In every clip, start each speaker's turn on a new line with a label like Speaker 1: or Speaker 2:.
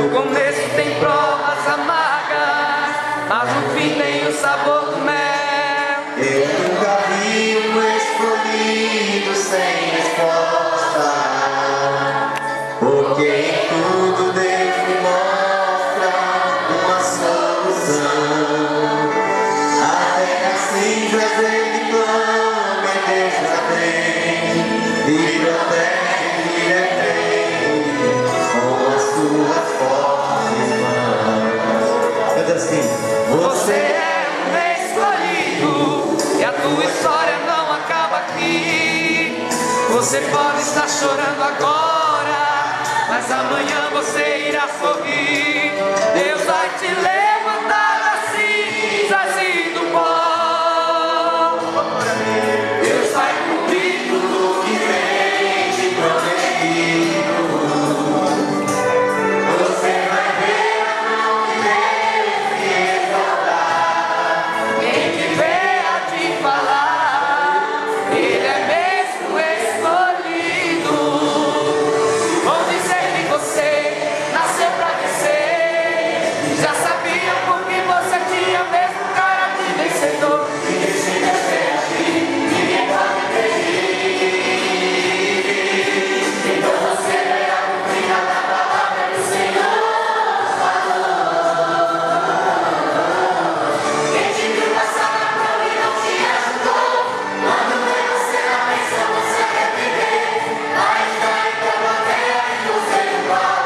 Speaker 1: No começo tem provas amargas, mas no fim tem o sabor do mel.
Speaker 2: Eu nunca vi um escolhido sem resposta, porque em tudo Deus me mostra uma solução. Até nas cinzas ele clama, e Deus já vem e protege e defende com as suas fortes mãos. Canta assim:
Speaker 1: Você é um escolhido e a tua história não acaba aqui. Você pode estar chorando agora, mas amanhã você irá sorrir. Deus vai te levantar das cinzas e do pó. Deus vai cumprir tudo que vem te prometido. Você vai ver a mão de Deus te exaltar. Quem tiver a te falar, Ele é mesmo escolhido. Vão dizer que você nasceu pra vencer. Já sabiam porque você tinha mesmo cara de vencedor. E deixe de ser aqui, ninguém pode impedir. Então você vai cumprir a palavra do Senhor falou. Quem te viu passar na prova e não te ajudou, quando vê você na bênção, você arrepender. Vai estar em tua plateia e você igual.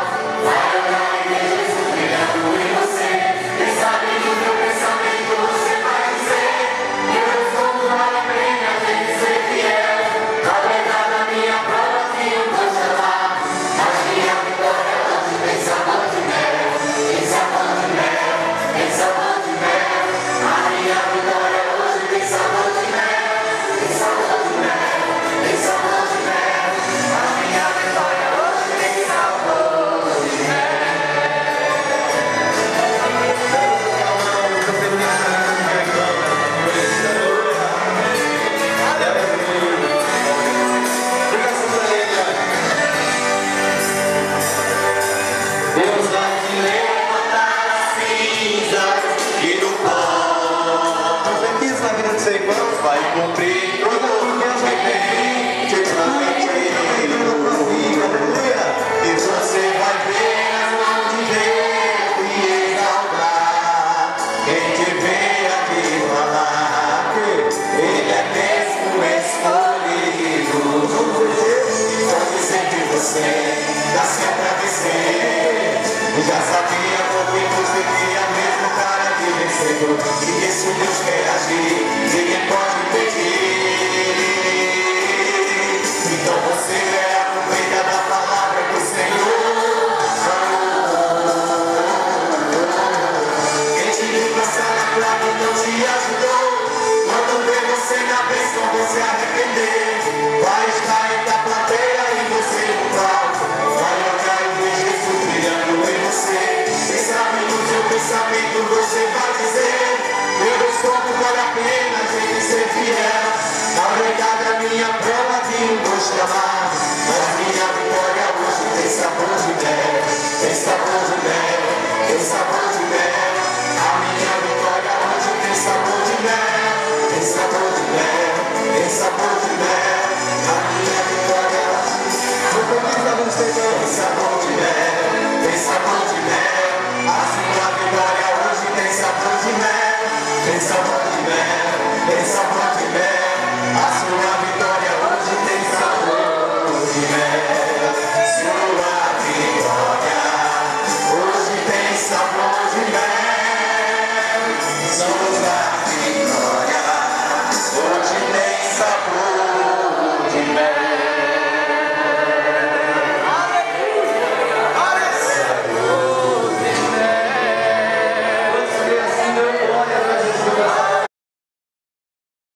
Speaker 1: Vai olhar e ver Jesus brilhando em você. Quem sabe do teu pensamento você vai dizer: Deus, como vale a pena ter que ser fiel. Na verdade a minha prova tinha um vou chamar, mas minha vitória hoje tem sabor de mel. Tem sabor de mel, tem sabor de mel. A minha vitória hoje tem sabor de mel. Tem sabor de mel, tem sabor de mel. A minha vitória hoje tem sabor de mel.
Speaker 2: Deus vai te levantar das cinzas e do pó. Profetiza na vida do seu irmão, vai cumprir tudo que Deus tem te prometido. E você vai ver as mãos de Deus e exaltar. Quem te vê aqui falar que Ele é mesmo escolhido. Vou dizer que você nasceu pra vencer. Já sabia porque você tinha mesmo cara de vencedor. E que se Deus quer agir, ninguém pode impedir. Então você é a cumpridora da palavra do Senhor falou. Quem te viu passar na prova não te ajudou, quando vê você na bênção você arrepender. Vai estar em da plateia e você no palco. Vai olhar e ver Jesus brilhando em você. Quem sabe no seu pensamento você vai dizer: Deus, como vale a pena ter que ser fiel. Na verdade a minha prova de um vou chamar, mas minha vitória hoje tem sabor de mel. Tem sabor de mel, tem sabor de